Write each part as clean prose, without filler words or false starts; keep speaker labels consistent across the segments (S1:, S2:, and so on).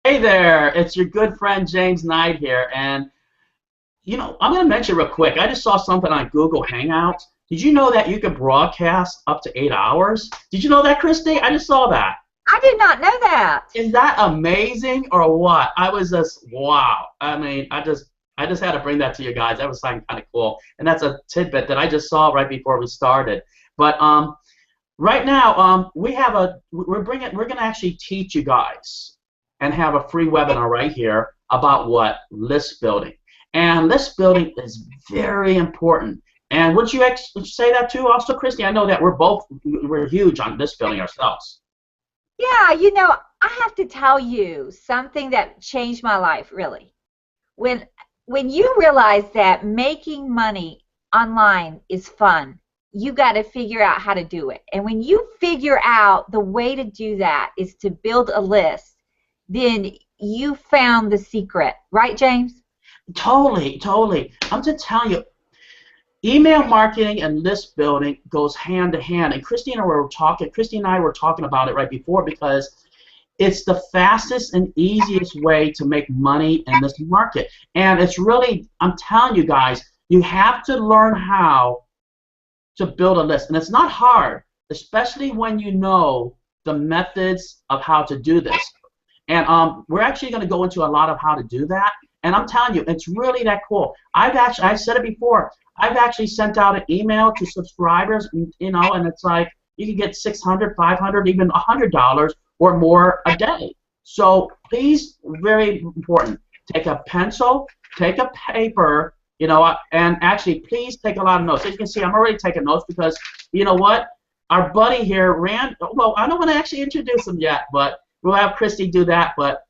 S1: Hey there, it's your good friend James Knight here, and I'm going to mention real quick. I just saw something on Google Hangouts. Did you know that you could broadcast up to 8 hours? Did you know that, Kristie? I just saw that.
S2: I did not know that.
S1: Is that amazing or what? I was just wow. I mean, I just had to bring that to you guys. That was something kind of cool, and that's a tidbit that I just saw right before we started. But right now, we're going to actually teach you guys and have a free webinar right here about what list building. And list building is very important. And would you say that too, also, Kristie? I know that we're huge on list building ourselves.
S2: Yeah, I have to tell you something that changed my life, really. When you realize that making money online is fun, you got to figure out how to do it. And when you figure out the way to do that is to build a list, then you found the secret. Right, James?
S1: Totally, totally. I'm just telling you, email marketing and list building goes hand to hand. And Kristie and I were talking about it right before because it's the fastest and easiest way to make money in this market. And it's really, I'm telling you guys, you have to learn how to build a list. And it's not hard, especially when you know the methods of how to do this. And we're actually going to go into a lot of how to do that. And I'm telling you, it's really that cool. I've said it before. I've actually sent out an email to subscribers, and it's like you can get $600, $500, even $100 or more a day. So please, very important, take a pencil, take a paper, and actually please take a lot of notes. As you can see, I'm already taking notes because you know what? Our buddy here, well, I don't want to actually introduce him yet, but we'll have Kristie do that. But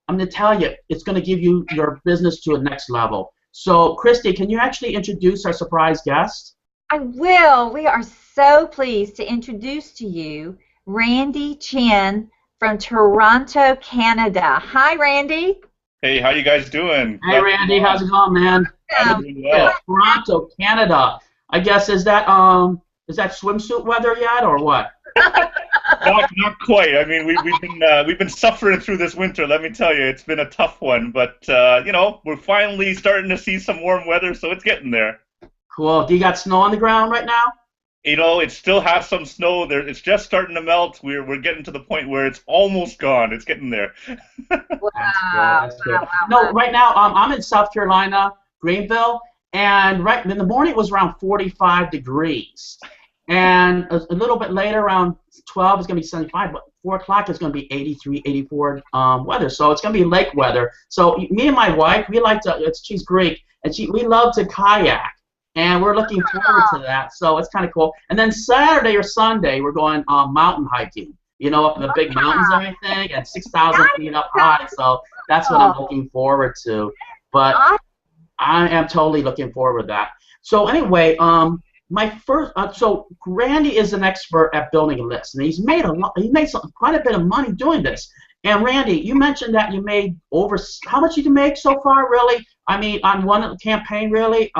S1: I'm going to tell you, it's going to give you your business to a next level. So, Kristie, can you actually introduce our surprise guest?
S2: I will. We are so pleased to introduce to you Randy Chinn from Toronto, Canada. Hi, Randy.
S3: Hey, how you guys doing?
S1: Hey, Randy, how's it going, man?
S3: I'm doing well.
S1: Toronto, Canada. I guess is that swimsuit weather yet, or what?
S3: Not quite. I mean, we've been suffering through this winter. Let me tell you, it's been a tough one. But we're finally starting to see some warm weather, so it's getting there.
S1: Cool. Do you got snow on the ground right now?
S3: It still has some snow there. It's just starting to melt. We're getting to the point where it's almost gone. It's getting there.
S2: Wow.
S1: That's good. No, right now I'm in South Carolina, Greenville, and right in the morning it was around 45 degrees. And a little bit later, around 12, it's going to be 75, but 4 o'clock is going to be 83, 84 weather. So it's going to be lake weather. So me and my wife, we like to, she's Greek, and we love to kayak. And we're looking forward to that. So it's kind of cool. And then Saturday or Sunday, we're going mountain hiking, up in the big mountains and everything, and 6,000 feet up high. So that's what I'm looking forward to. But I am totally looking forward to that. So anyway, so Randy is an expert at building a list, and he's made quite a bit of money doing this. And Randy, you mentioned that you made how much you can make so far, really? I mean, on one campaign, really,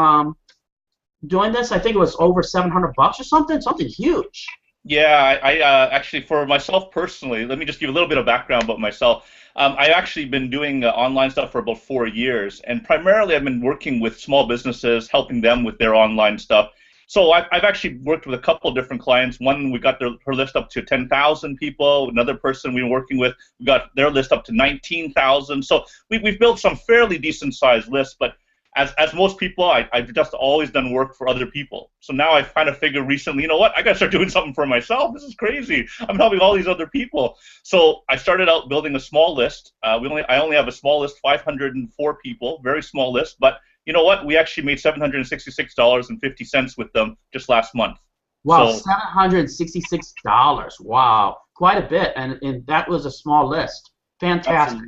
S1: doing this, I think it was over $700 or something huge.
S3: Yeah, I actually, for myself personally, let me just give a little bit of background about myself. I've actually been doing online stuff for about 4 years, and primarily I've been working with small businesses, helping them with their online stuff. So I've actually worked with a couple of different clients. One, we got her list up to 10,000 people. Another person we were working with, we got their list up to 19,000. So we've built some fairly decent-sized lists, but as most people, I've just always done work for other people. So now I've kind of figured recently, you know what, I got to start doing something for myself. This is crazy. I'm helping all these other people. So I started out building a small list. I only have a small list, 504 people, very small list. But you know what? We actually made $766.50 with them just last month.
S1: Wow, so, $766. Wow, quite a bit. And that was a small list. Fantastic.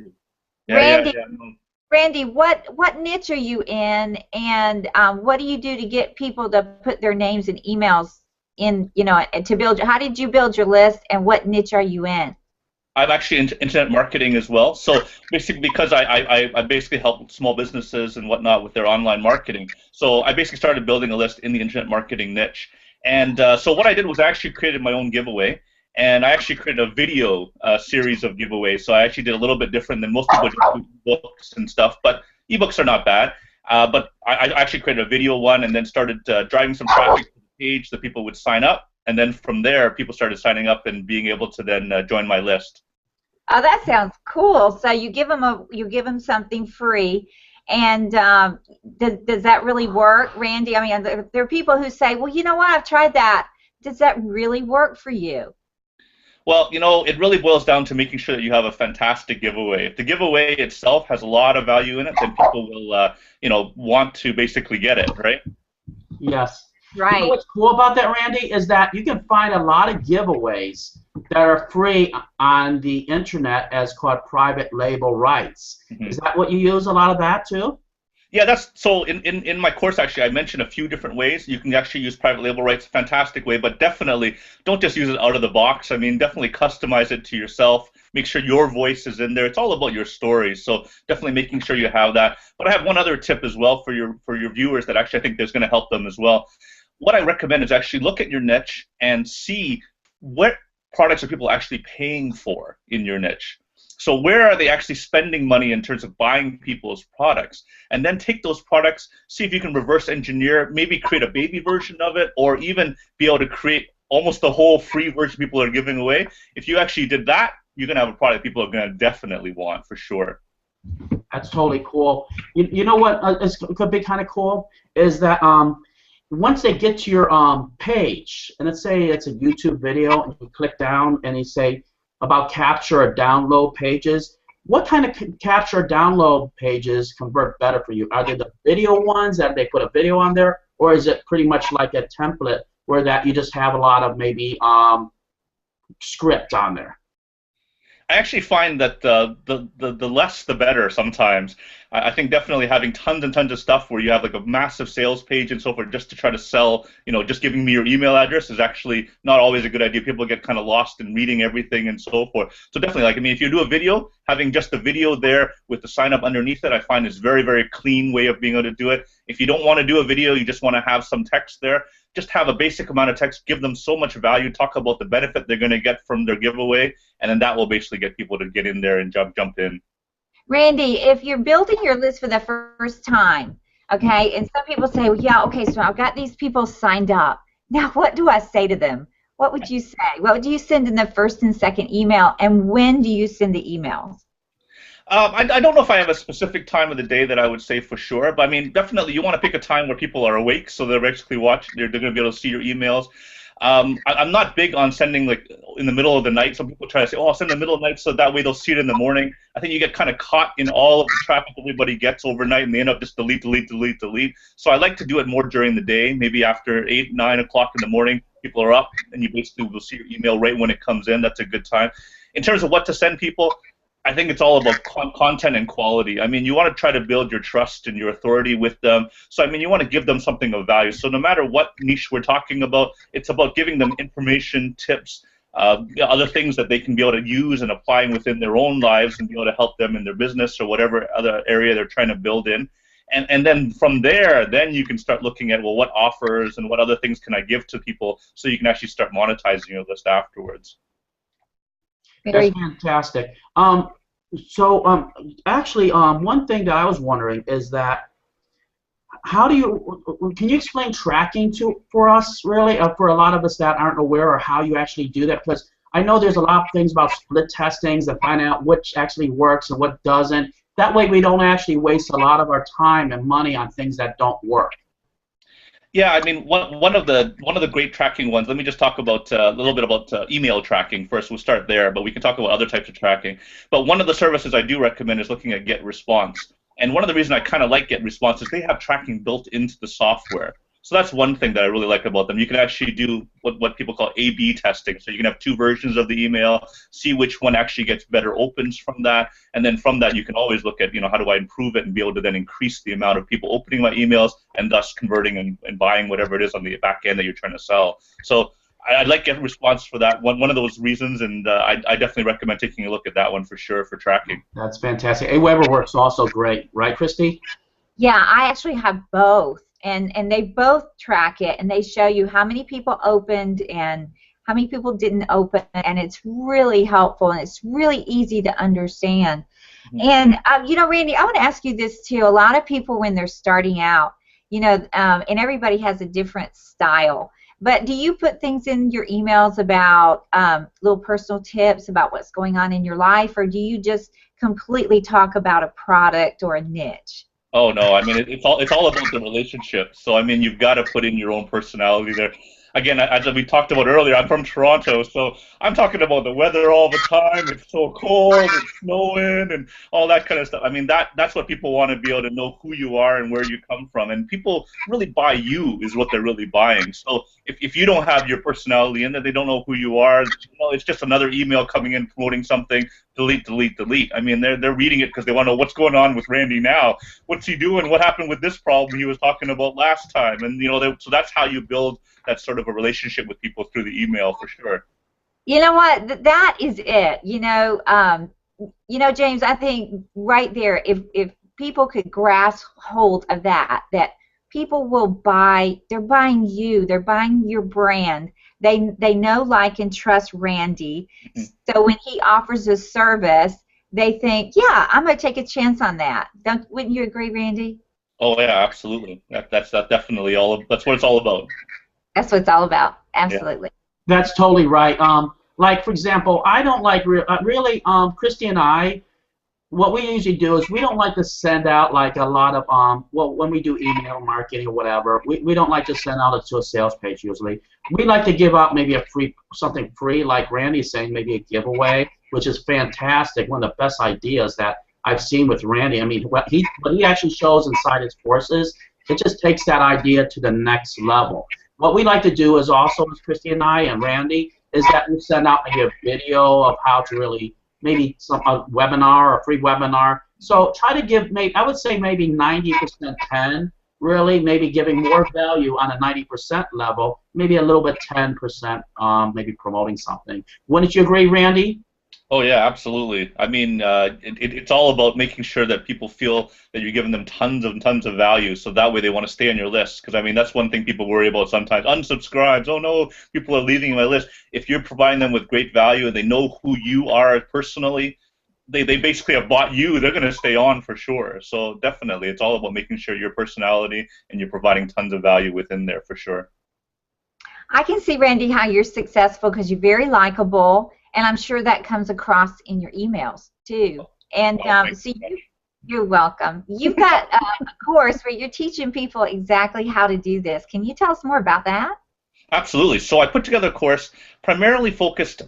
S2: Randy. Randy, what niche are you in, and what do you do to get people to put their names and emails in, to build? How did you build your list, and what niche are you in?
S3: I'm actually into internet marketing as well. So basically, because I basically help small businesses and whatnot with their online marketing. So I basically started building a list in the internet marketing niche. And so what I did was I actually created my own giveaway. and I actually created a video series of giveaways. So I actually did a little bit different than most people just do books and stuff, but ebooks are not bad. But I actually created a video one and then started driving some traffic to the page that people would sign up, and then from there people started signing up and being able to then join my list.
S2: Oh, that sounds cool. So you give them something free, and does that really work, Randy? I mean, there are people who say, well, you know what, I've tried that. Does that really work for you?
S3: Well, you know, it really boils down to making sure that you have a fantastic giveaway. If the giveaway itself has a lot of value in it, then people will, you know, want to basically get it, right?
S1: Yes.
S2: Right.
S1: You know what's cool about that, Randy, is that you can find a lot of giveaways that are free on the internet as called private label rights. Mm-hmm. Is that what you use, a lot of that too?
S3: Yeah, that's so in my course actually I mentioned a few different ways. You can actually use private label rights, a fantastic way, but definitely don't just use it out of the box. I mean, definitely customize it to yourself. Make sure your voice is in there. It's all about your stories, so definitely making sure you have that. But I have one other tip as well for your viewers that actually I think is going to help them as well. What I recommend is actually look at your niche and see what products are people actually paying for in your niche. So where are they actually spending money in terms of buying people's products? And then take those products, see if you can reverse engineer, maybe create a baby version of it, or even be able to create almost the whole free version people are giving away. If you actually did that, you're going to have a product people are going to definitely want for sure.
S1: That's totally cool. You know what could be kind of cool is that once they get to your page, and let's say it's a YouTube video, and you click down and you say about capture or download pages, what kind of capture or download pages convert better for you? Are they the video ones that they put a video on there, or is it pretty much like a template where that you just have a lot of maybe script on there?
S3: I actually find that the less the better sometimes. I think definitely having tons and tons of stuff where you have like a massive sales page and so forth just to try to sell, you know, just giving me your email address is actually not always a good idea. People get kind of lost in reading everything and so forth. So definitely, like, I mean, if you do a video, having just the video there with the sign up underneath it, I find is very, very clean way of being able to do it. If you don't want to do a video, you just want to have some text there, just have a basic amount of text, give them so much value, talk about the benefit they're going to get from their giveaway, and then that will basically get people to get in there and jump in.
S2: Randy, if you're building your list for the first time, okay, and some people say, well, yeah, okay, so I've got these people signed up. Now, what do I say to them? What would you say? What would you send in the first and second email, and when do you send the emails?
S3: I don't know if I have a specific time of the day that I would say for sure, but I mean, definitely you want to pick a time where people are awake, so they're basically they're going to be able to see your emails. I'm not big on sending like in the middle of the night. Some people try to say, oh, I'll send in the middle of the night so that way they'll see it in the morning. I think you get kind of caught in all of the traffic everybody gets overnight, and they end up just delete. So I like to do it more during the day, maybe after 8, 9 o'clock in the morning. People are up, and you basically will see your email right when it comes in. That's a good time. In terms of what to send people, I think it's all about content and quality. I mean, you want to try to build your trust and your authority with them. So, I mean, you want to give them something of value. So no matter what niche we're talking about, it's about giving them information, tips, other things that they can be able to use and applying within their own lives and be able to help them in their business or whatever other area they're trying to build in. And then from there, then you can start looking at, well, what offers and what other things can I give to people so you can actually start monetizing your list afterwards.
S1: That's fantastic. Actually, one thing that I was wondering is that can you explain tracking for us, really, for a lot of us that aren't aware of how you actually do that? Because I know there's a lot of things about split testings to find out which actually works and what doesn't. That way we don't actually waste a lot of our time and money on things that don't work.
S3: Yeah, I mean, one of the great tracking ones. Let me just talk about a little bit about email tracking first. We'll start there, but we can talk about other types of tracking. But one of the services I do recommend is looking at GetResponse. And one of the reasons I kind of like GetResponse is they have tracking built into the software. So that's one thing that I really like about them. You can actually do what people call A/B testing. So you can have two versions of the email, see which one actually gets better opens from that, and then from that you can always look at, you know, how do I improve it and be able to then increase the amount of people opening my emails and thus converting and buying whatever it is on the back end that you're trying to sell. So I'd like GetResponse for that one of those reasons, and I definitely recommend taking a look at that one for sure for tracking.
S1: That's fantastic. Aweber works also great, right, Kristie?
S2: Yeah, I actually have both. And they both track it, and they show you how many people opened and How many people didn't open it? And it's really helpful, and it's really easy to understand. And, you know, Randy, I want to ask you this, too. A lot of people, when they're starting out, you know, and everybody has a different style, but do you put things in your emails about little personal tips about what's going on in your life, or do you just completely talk about a product or a niche?
S3: Oh no, I mean it's all about the relationship. So I mean you've got to put in your own personality there. Again, as we talked about earlier, I'm from Toronto, so I'm talking about the weather all the time. It's so cold, it's snowing, and all that kind of stuff. I mean that's what people want to be able to know who you are and where you come from. And people really buy you is what they're really buying. So if you don't have your personality in there, they don't know who you are. You know, it's just another email coming in promoting something. Delete, delete, delete. I mean, they're reading it because they want to know what's going on with Randy now. What's he doing? What happened with this problem he was talking about last time? And you know, so that's how you build that sort of a relationship with people through the email, for sure.
S2: You know what? That is it. You know, James, I think right there, if people could grasp hold of that people will buy. They're buying you. They're buying your brand. They know, like, and trust Randy. So when he offers a service, they think, yeah, I'm going to take a chance on that. Wouldn't you agree, Randy?
S3: Oh yeah, absolutely. That's definitely that's what it's all about.
S2: That's what it's all about. Absolutely.
S1: Yeah. That's totally right. Like, for example, I don't like really. Kristie and I, what we usually do is we don't like to send out like a lot of well, when we do email marketing or whatever, we don't like to send out it to a sales page usually. We like to give out maybe something free, like Randy's saying, maybe a giveaway, which is fantastic. One of the best ideas that I've seen with Randy. I mean, what he actually shows inside his courses, it just takes that idea to the next level. What we like to do is also, as Kristie and I and Randy, is that we send out maybe a video of how to really, maybe a webinar or a free webinar. So try to give, I would say maybe 90% 10, really, maybe giving more value on a 90% level, maybe a little bit 10%, maybe promoting something. Wouldn't you agree, Randy?
S3: Oh yeah, absolutely. I mean, it's all about making sure that people feel that you're giving them tons and tons of value, so that way they want to stay on your list. Because I mean, that's one thing people worry about sometimes. Unsubscribes. Oh no, people are leaving my list. If you're providing them with great value and they know who you are personally, they basically have bought you. They're going to stay on for sure. So definitely, it's all about making sure your personality and you're providing tons of value within there for sure.
S2: I can see, Randy, how you're successful because you're very likable. And I'm sure that comes across in your emails, too. And so you're welcome. You've got a course where you're teaching people exactly how to do this. Can you tell us more about that?
S3: Absolutely. So I put together a course primarily focused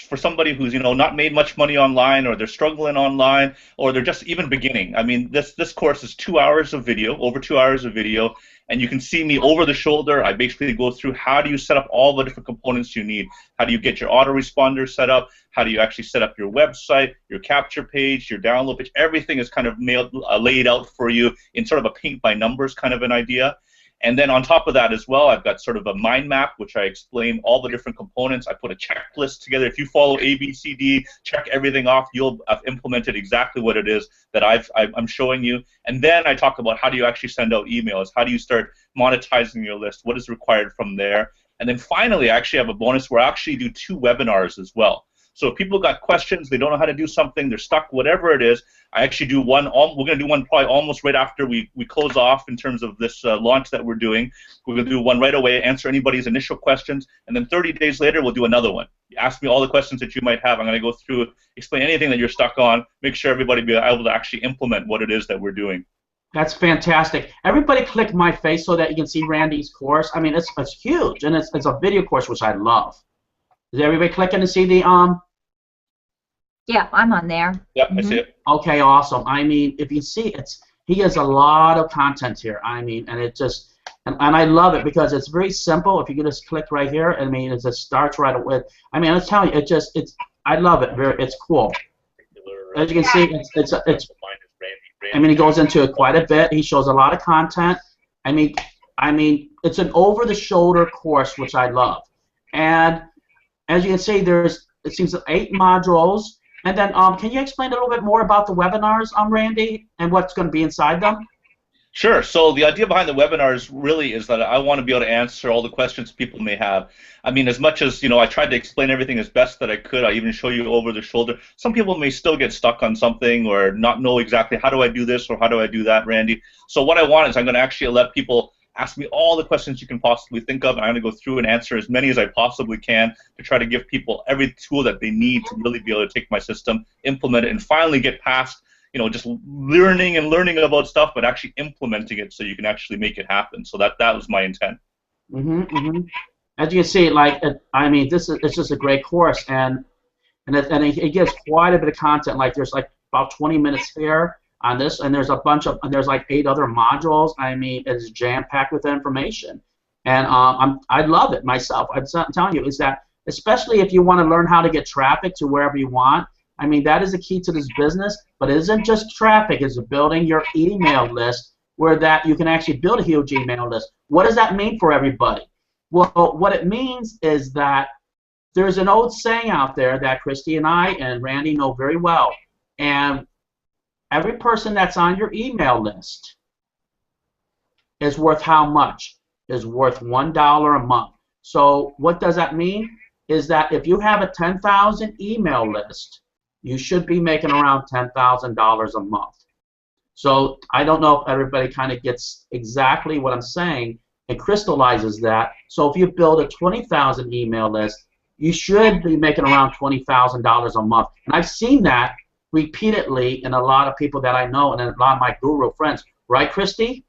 S3: for somebody who's not made much money online, or they're struggling online, or they're just even beginning. I mean, this course is 2 hours of video, over 2 hours of video, and you can see me over the shoulder. I basically go through how do you set up all the different components you need. How do you get your autoresponder set up? How do you actually set up your website, your capture page, your download page? Everything is kind of laid out for you in sort of a paint by numbers kind of an idea. And then on top of that as well, I've got sort of a mind map, which I explain all the different components. I put a checklist together. If you follow A, B, C, D, check everything off, you'll have implemented exactly what it is that I'm showing you. And then I talk about how do you actually send out emails? How do you start monetizing your list? What is required from there? And then finally, I actually have a bonus where I actually do 2 webinars as well. So if people got questions, they don't know how to do something, they're stuck, whatever it is, I actually do one. We're going to do one probably almost right after we close off in terms of this launch that we're doing. We're going to do one right away, answer anybody's initial questions, and then 30 days later, we'll do another one. Ask me all the questions that you might have. I'm going to go through, explain anything that you're stuck on, make sure everybody be able to actually implement what it is that we're doing.
S1: That's fantastic. Everybody click my face so that you can see Randy's course. I mean, it's huge, and it's a video course, which I love. Is everybody clicking to see the
S2: Yeah, I'm on there.
S3: Yep, I see it.
S1: Okay, awesome. I mean, if you see, he has a lot of content here. I mean, and it just, and I love it because it's very simple. If you can just click right here, I mean, it just starts right away. I mean, I'm telling you, I love it. It's cool. As you can see, it's. I mean, he goes into it quite a bit. He shows a lot of content. I mean, it's an over-the-shoulder course, which I love. And as you can see, it seems 8 modules. And then, can you explain a little bit more about the webinars, Randy, and what's going to be inside them?
S3: Sure. So the idea behind the webinars really is that I want to be able to answer all the questions people may have. I mean, as much as, I tried to explain everything as best that I could, I even show you over the shoulder. Some people may still get stuck on something or not know exactly how do I do this or how do I do that, Randy. So what I want is I'm going to actually let people ask me all the questions you can possibly think of, and I'm going to go through and answer as many as I possibly can to try to give people every tool that they need to really be able to take my system, implement it, and finally get past just learning about stuff, but actually implementing it so you can actually make it happen. So that was my intent.
S1: As you can see, I mean, it's just a great course, and it gives quite a bit of content. Like there's like about 20 minutes here on this, and there's there's like 8 other modules. I mean, it's jam-packed with information, and I love it myself. I'm telling you, is that especially if you want to learn how to get traffic to wherever you want. I mean, that is the key to this business, but it isn't just traffic. It's building your email list where that you can actually build a huge email list. What does that mean for everybody? Well, what it means is that there's an old saying out there that Kristie and I and Randy know very well, and every person that's on your email list is worth how much? Is worth $1 a month. So what does that mean? Is that if you have a 10,000 email list, you should be making around $10,000 a month. So I don't know if everybody kind of gets exactly what I'm saying and crystallizes that. So if you build a 20,000 email list, you should be making around $20,000 a month. And I've seen that repeatedly in a lot of people that I know and a lot of my guru friends. Right, Kristie?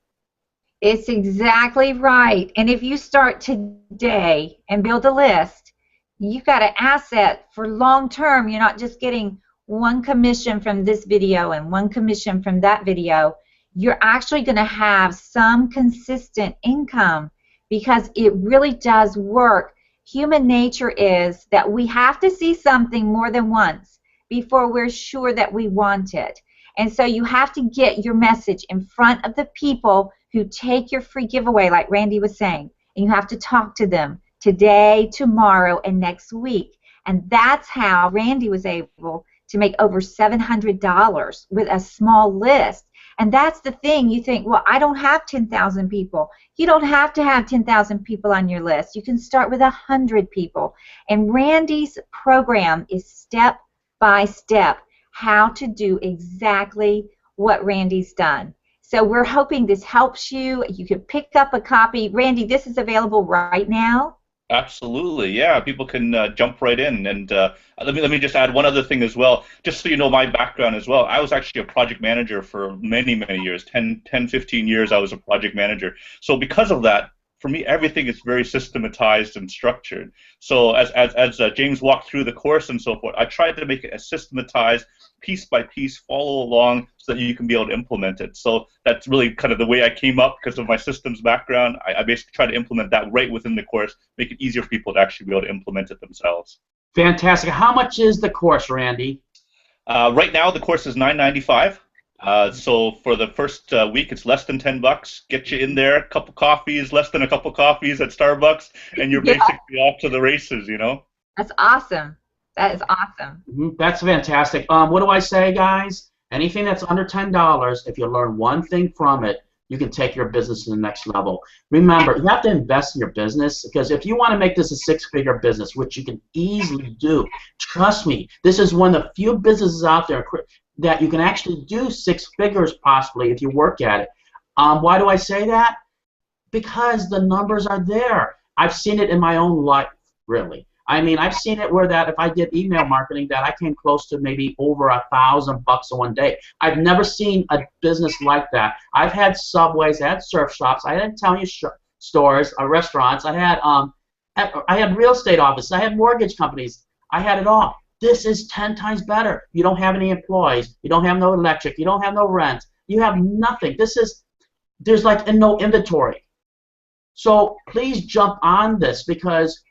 S2: It's exactly right. And if you start today and build a list, you've got an asset for long term. You're not just getting one commission from this video and one commission from that video. You're actually going to have some consistent income because it really does work. Human nature is that we have to see something more than once before we're sure that we want it. And so you have to get your message in front of the people who take your free giveaway, like Randy was saying, and you have to talk to them today, tomorrow, and next week. And that's how Randy was able to make over $700 with a small list. And that's the thing. You think, well, I don't have 10,000 people. You don't have to have 10,000 people on your list. You can start with 100 people. And Randy's program is step by step how to do exactly what Randy's done. So we're hoping this helps you. You can pick up a copy. Randy, this is available right now.
S3: Absolutely, yeah. People can jump right in, and let me just add one other thing as well, just so you know my background as well. I was actually a project manager for many years, 10, 15 years. I was a project manager. So because of that, for me, everything is very systematized and structured. So as James walked through the course and so forth, I tried to make it as systematized, piece by piece, follow along so that you can be able to implement it. So that's really kind of the way I came up because of my systems background. I basically try to implement that right within the course, make it easier for people to actually be able to implement it themselves.
S1: Fantastic. How much is the course, Randy?
S3: Right now, the course is $9.95. So for the first week, it's less than $10. Get you in there, a couple coffees, less than a couple coffees at Starbucks, and you're basically off to the races, you know?
S2: That's awesome. That is awesome.
S1: That's fantastic. What do I say, guys? Anything that's under $10, if you learn one thing from it, you can take your business to the next level. Remember, you have to invest in your business because if you want to make this a 6-figure business, which you can easily do, trust me, this is one of the few businesses out there that you can actually do 6 figures possibly if you work at it. Why do I say that? Because the numbers are there. I've seen it in my own life, really. I mean, I've seen it where that if I did email marketing, that I came close to maybe over $1,000 in one day. I've never seen a business like that. I've had Subways, I had surf shops, I had Italian stores, restaurants, I had real estate offices, I had mortgage companies, I had it all. This is 10 times better. You don't have any employees, you don't have no electric, you don't have no rent, you have nothing. There's like no inventory. So please jump on this because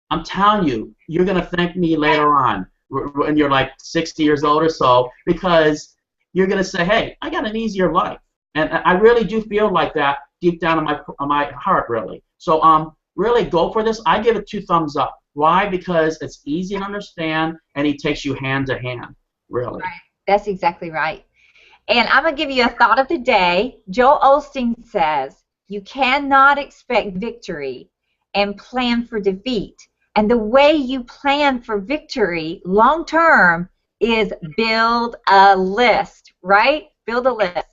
S1: I'm telling you, you're going to thank me later on when you're like 60 years old or so because you're going to say, hey, I got an easier life. And I really do feel like that deep down in my heart, really. So really go for this. I give it 2 thumbs up. Why? Because it's easy to understand and he takes you hand to hand, really.
S2: Right. That's exactly right. And I'm going to give you a thought of the day. Joel Osteen says, you cannot expect victory and plan for defeat. And the way you plan for victory long term is build a list, right? Build a list.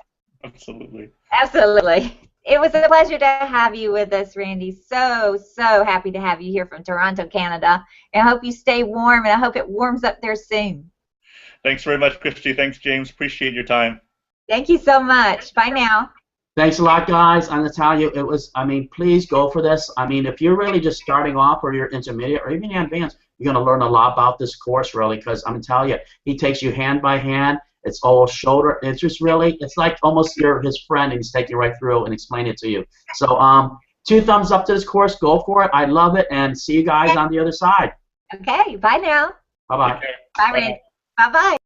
S3: Absolutely.
S2: Absolutely. It was a pleasure to have you with us, Randy. So happy to have you here from Toronto, Canada. And I hope you stay warm, and I hope it warms up there soon.
S3: Thanks very much, Kristie. Thanks, James. Appreciate your time.
S2: Thank you so much. Bye now.
S1: Thanks a lot, guys. I'm going to tell you, it was, I mean, please go for this. I mean, if you're really just starting off or you're intermediate or even advanced, you're going to learn a lot about this course, really, because I'm going to tell you, he takes you hand by hand. It's all shoulder. It's just really, it's like almost you're his friend, and he's taking you right through and explain it to you. So 2 thumbs up to this course. Go for it. I love it, and see you guys on the other side.
S2: Okay. Bye now.
S1: Bye-bye.
S2: Bye, Randy. Bye-bye.